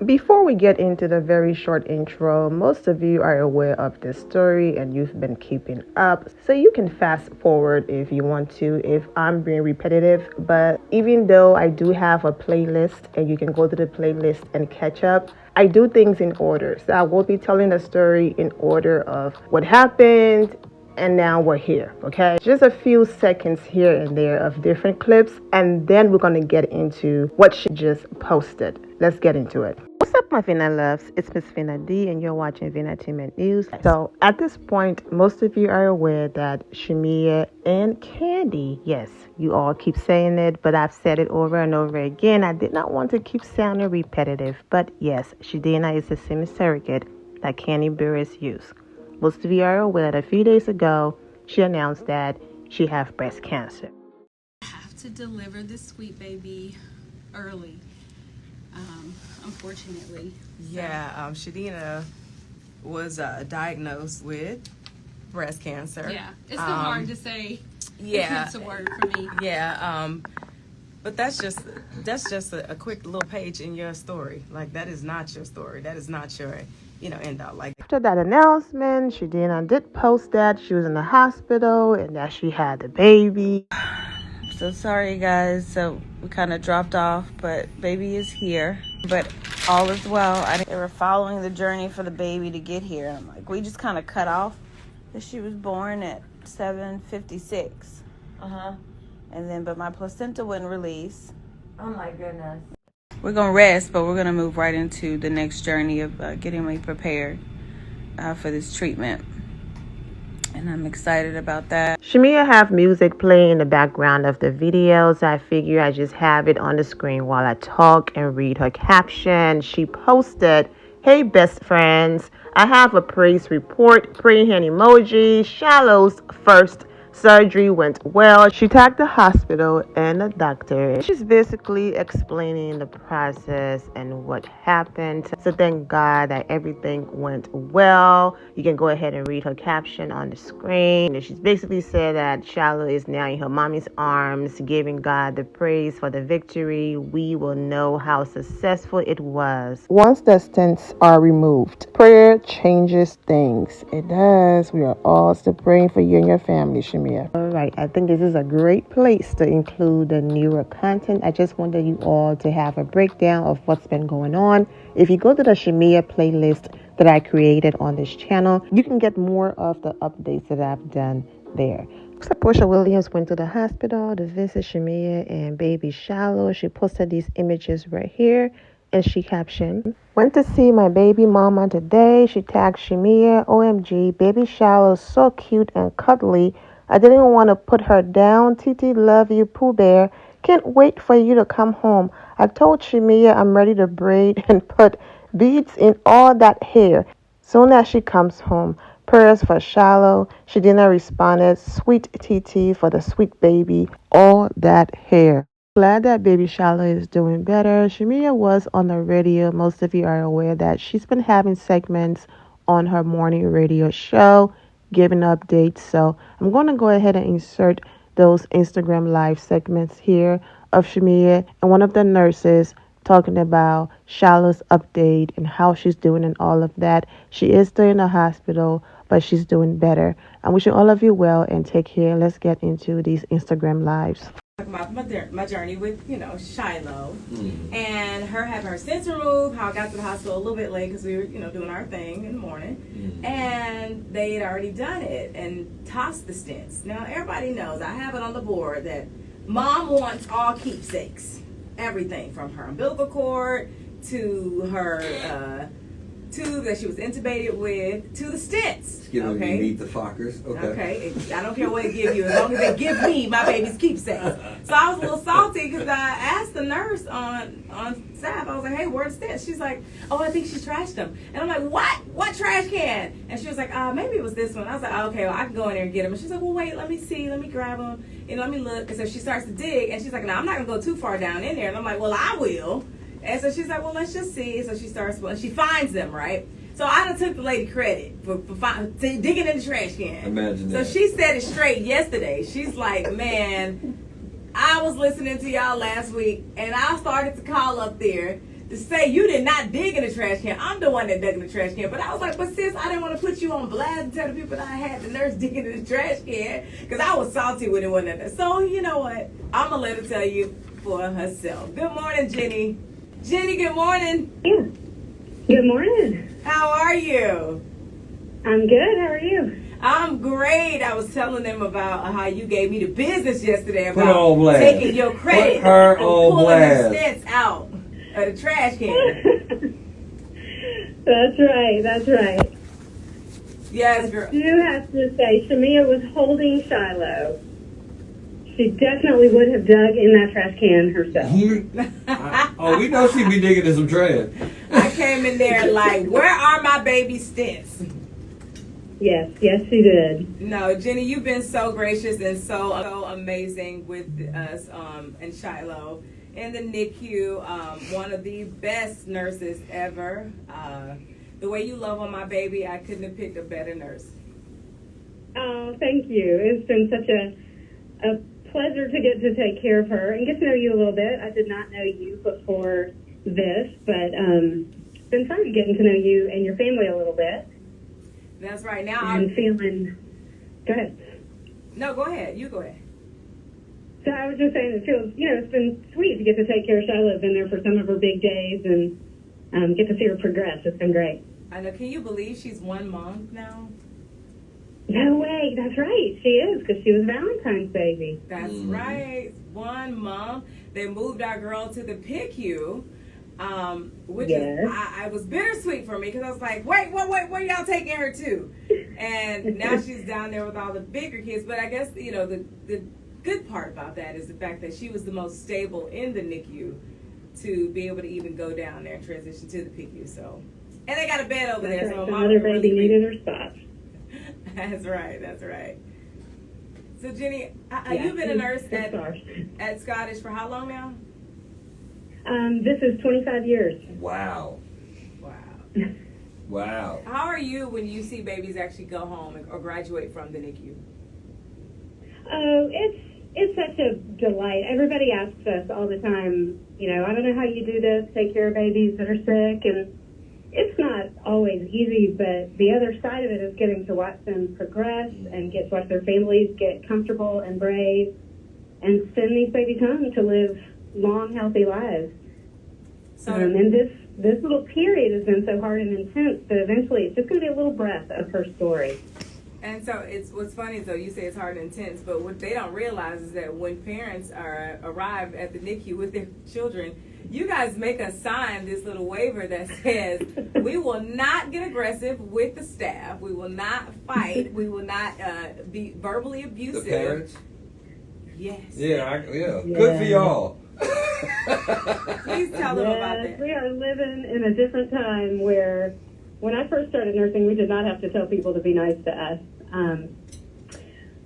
Before we get into the very short intro, most of you are aware of this story and you've been keeping up. So you can fast forward if you want to, if I'm being repetitive. But even though I do have a playlist and you can go to the playlist and catch up, I do things in order. So I will be telling the story in order of what happened and now we're here, okay? Just a few seconds here and there of different clips, and then we're gonna get into what she just posted. Let's get into it. What's up, my Vina loves? It's Miss Vina D, and you're watching Vinatimate News. So at this point, most of you are aware that Shamea and Candy, yes, you all keep saying it, but I've said it over and over again. I did not want to keep sounding repetitive, but yes, Shadina is the same surrogate that Candy Burris used. Most of you are aware that a few days ago, she announced that she has breast cancer. I have to deliver this sweet baby early, unfortunately. Yeah, Shadina was diagnosed with breast cancer. Yeah, it's so hard to say. Yeah, it's a word for me. Yeah, but that's just a quick little page in your story. Like, that is not your story. That is not your end all. Like, after that announcement, Shadina did post that she was in the hospital and that she had the baby. So sorry, guys. So we kind of dropped off, but baby is here. But all is well. They were following the journey for the baby to get here. I'm like, we just kind of cut off that she was born at 7:56. And then, but my placenta wouldn't release. oh my goodness. We're going to rest, but we're going to move right into the next journey of getting me prepared for this treatment. And I'm excited about that. Shamea have music playing in the background of the videos. I figure I just have it on the screen while I talk and read her caption. She posted, "Hey, best friends. I have a praise report. Praying hand emoji. Shiloh's first surgery went well." She tagged the hospital and the doctor. She's basically explaining the process and what happened. So thank God that everything went well. You can go ahead and read her caption on the screen. And she's basically said that Shiloh is now in her mommy's arms, giving God the praise for the victory. We will know how successful it was once the stents are removed. Prayer changes things. It does. We are all still praying for you and your family, Shamea. All right, I think this is a great place to include the newer content. I just wanted you all to have a breakdown of what's been going on. If you go to the Shamea playlist that I created on this channel, you can get more of the updates that I've done there. So Porsha Williams went to the hospital to visit Shamea and baby Shiloh. She posted these images right here, and she captioned, "Went to see my baby mama today." She tagged Shamea, "OMG, baby Shiloh so cute and cuddly. I didn't want to put her down. TT, love you, Pooh Bear. Can't wait for you to come home. I told Shamea I'm ready to braid and put beads in all that hair soon as she comes home. Prayers for Shiloh." Shadina responded, "Sweet TT for the sweet baby. All that hair." Glad that baby Shiloh is doing better. Shamea was on the radio. Most of you are aware that she's been having segments on her morning radio show, giving updates. So I'm going to go ahead and insert those Instagram live segments here of Shamea and one of the nurses talking about Shiloh's update and how she's doing and all of that. She is still in the hospital, but she's doing better. I'm wishing all of you well and take care. Let's get into these Instagram lives. About my journey with, Shiloh, and her having her stents removed, how I got to the hospital a little bit late because we were, doing our thing in the morning, and they had already done it and tossed the stents. Now, everybody knows, I have it on the board that Mom wants all keepsakes, everything from her umbilical cord to her tube that she was intubated with to the stents. Okay. You meet the Fockers. Okay. I don't care what they give you as long as they give me my baby's keepsakes. So I was a little salty because I asked the nurse on staff. I was like, "Hey, where's the stents?" She's like, "Oh, I think she trashed them." And I'm like, "What? What trash can?" And she was like, "Maybe it was this one." I was like, "Okay, well, I can go in there and get them." And she's like, "Well, wait, let me see. Let me grab them. Let me look." And so she starts to dig, and she's like, "No, I'm not going to go too far down in there." And I'm like, "Well, I will." And so she's like, "Well, let's just see." So she starts, she finds them, right? So I done took the lady credit for digging in the trash can. Imagine that. So she said it straight yesterday. She's like, "Man, I was listening to y'all last week, and I started to call up there to say you did not dig in the trash can. I'm the one that dug in the trash can. But I was like, but sis, I didn't want to put you on blast and tell the people that I had the nurse digging in the trash can because I was salty when it wasn't there. So you know what? I'm gonna let her tell you for herself. Good morning, Jenny. Jenny, good morning. Yeah. Good morning. How are you? I'm good. How are you? I'm great. I was telling them about how you gave me the business yesterday Put her on about blast. taking your credit Put her and on pulling blast. the stents out of the trash can. That's right. That's right. Yes, girl. I do have to say, Shamea was holding Shiloh. She definitely would have dug in that trash can herself. We know she be digging in some trash. I came in there like, where are my baby stents? Yes, she did. No, Jenny, you've been so gracious and so amazing with us and Shiloh in the NICU. One of the best nurses ever. The way you love on my baby, I couldn't have picked a better nurse. Oh, thank you. It's been such a pleasure to get to take care of her and get to know you a little bit. I did not know you before this, but it's been fun getting to know you and your family a little bit. That's right. Now I'm feeling. Go ahead. No, go ahead. You go ahead. So I was just saying, it feels, it's been sweet to get to take care of Shiloh. I've been there for some of her big days and get to see her progress. It's been great. I know. Can you believe she's 1 month now? No way. That's right. She is, because she was Valentine's baby. That's right. 1 month. They moved our girl to the PICU. Which Yes. is, I was bittersweet for me because I was like, wait, where y'all taking her to? And now she's down there with all the bigger kids. But I guess, the good part about that is the fact that she was the most stable in the NICU to be able to even go down there and transition to the PICU. So, and they got a bed over there. That's So right. Mom Another baby needed her spot. That's right. So Jenny, Yeah, you've been a nurse it's ours. at Scottish for how long now? This is 25 years. Wow. Wow. Wow. How are you when you see babies actually go home or graduate from the NICU? Oh, it's such a delight. Everybody asks us all the time, I don't know how you do this, take care of babies that are sick, and it's not always easy, but the other side of it is getting to watch them progress and get to watch their families get comfortable and brave and send these babies home to live long, healthy lives. So, And this little period has been so hard and intense that eventually it's just going to be a little breath of her story. and so it's what's funny though. You say it's hard and intense, but what they don't realize is that when parents arrive at the NICU with their children, you guys make us sign this little waiver that says we will not get aggressive with the staff, we will not fight, we will not be verbally The abusive. parents? Yes. Yeah. Good for y'all. Please tell them about Yes, that. we are living in a different time where when I first started nursing, we did not have to tell people to be nice to us.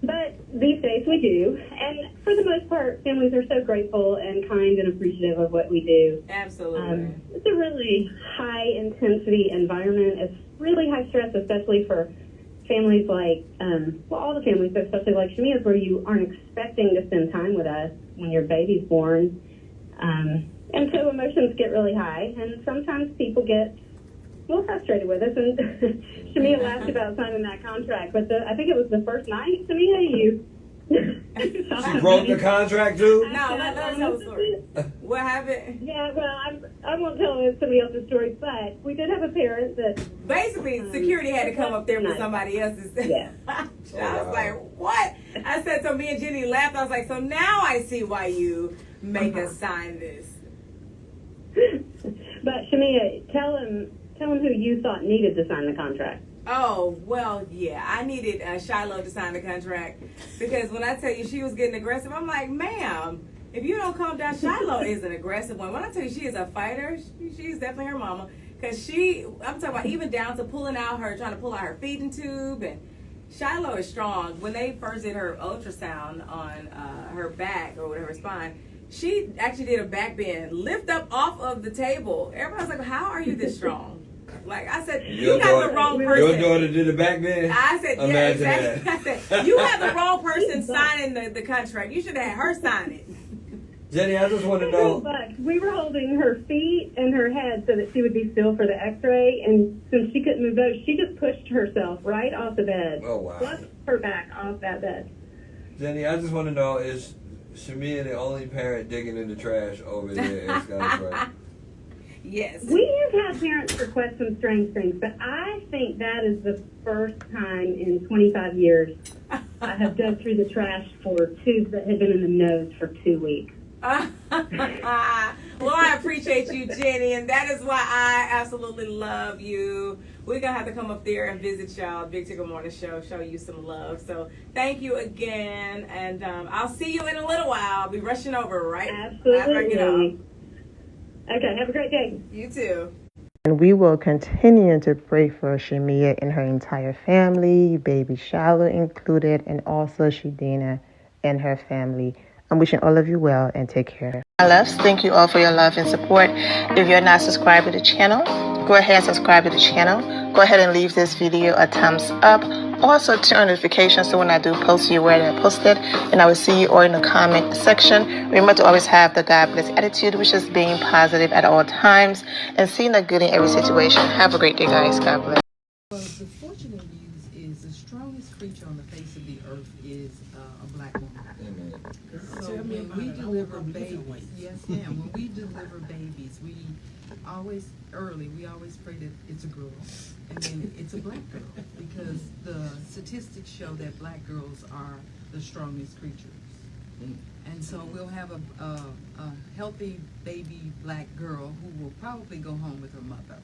But these days we do. And for the most part, families are so grateful and kind and appreciative of what we do. Absolutely. It's a really high intensity environment. It's really high stress, especially for families like, all the families, but especially like Shamea's, where you aren't expecting to spend time with us when your baby's born. And so emotions get really high, and sometimes people get a little frustrated with us. And Shamea laughed about signing that contract, but I think it was the first night, Shamea, you... She broke the contract too? No, let us tell the story. What happened? Yeah, well, I won't tell somebody else's story, but we did have a parent that... Basically, security had to come up there with somebody else's. Yeah. I was like, what? I said, so me and Jenny laughed. I was like, so now I see why you make us sign this. But Shamea, tell him who you thought needed to sign the contract. Oh, well, yeah. I needed Shiloh to sign the contract because when I tell you she was getting aggressive, I'm like, ma'am, if you don't calm down, Shiloh is an aggressive one. When I tell you she is a fighter, she's definitely her mama. Because I'm talking about even down to trying to pull out her feeding tube. And Shiloh is strong. When they first did her ultrasound on her back or whatever, spine, she actually did a back bend, lift up off of the table. Everybody's like, how are you this strong? Like I said, you got the wrong person. Your daughter did a back bend? I said, yeah, Imagine exactly. that. I said, you have the wrong person signing the contract. You should have had her sign it. Jenny, I just want to No, know. but we were holding her feet and her head so that she would be still for the x-ray, and since she couldn't move those, she just pushed herself right off the bed. Oh, wow. Flushed her back off that bed. Jenny, I just want to know, is Shamea the only parent digging in the trash over there at Sky's Right? Yes. We have had parents request some strange things, but I think that is the first time in 25 years I have dug through the trash for tubes that had been in the nose for 2 weeks. Well, I appreciate you, Jenny, and that is why I absolutely love you. We're going to have to come up there and visit y'all, Big Tickle Morning Show, show you some love. So thank you again, and I'll see you in a little while. I'll be rushing over, right? After I get off. Absolutely. Okay, have a great day. You too. And we will continue to pray for Shamea and her entire family, baby Shiloh included, and also Shadina and her family. I'm wishing all of you well and take care. My loves, thank you all for your love and support. If you're not subscribed to the channel, go ahead and subscribe to the channel. Go ahead and leave this video a thumbs up. Also turn on notifications so when I do post, you're aware that I posted. And I will see you all in the comment section. Remember to always have the God bless attitude, which is being positive at all times and seeing the good in every situation. Have a great day, guys. God bless. Well, the fortunate news is the strongest creature on the face of the earth is a black woman. So when we deliver babies, yes, ma'am. When we deliver babies, we always pray that it's a girl, and then it's a black girl, because the statistics show that black girls are the strongest creatures. And so we'll have a healthy baby black girl who will probably go home with her mother.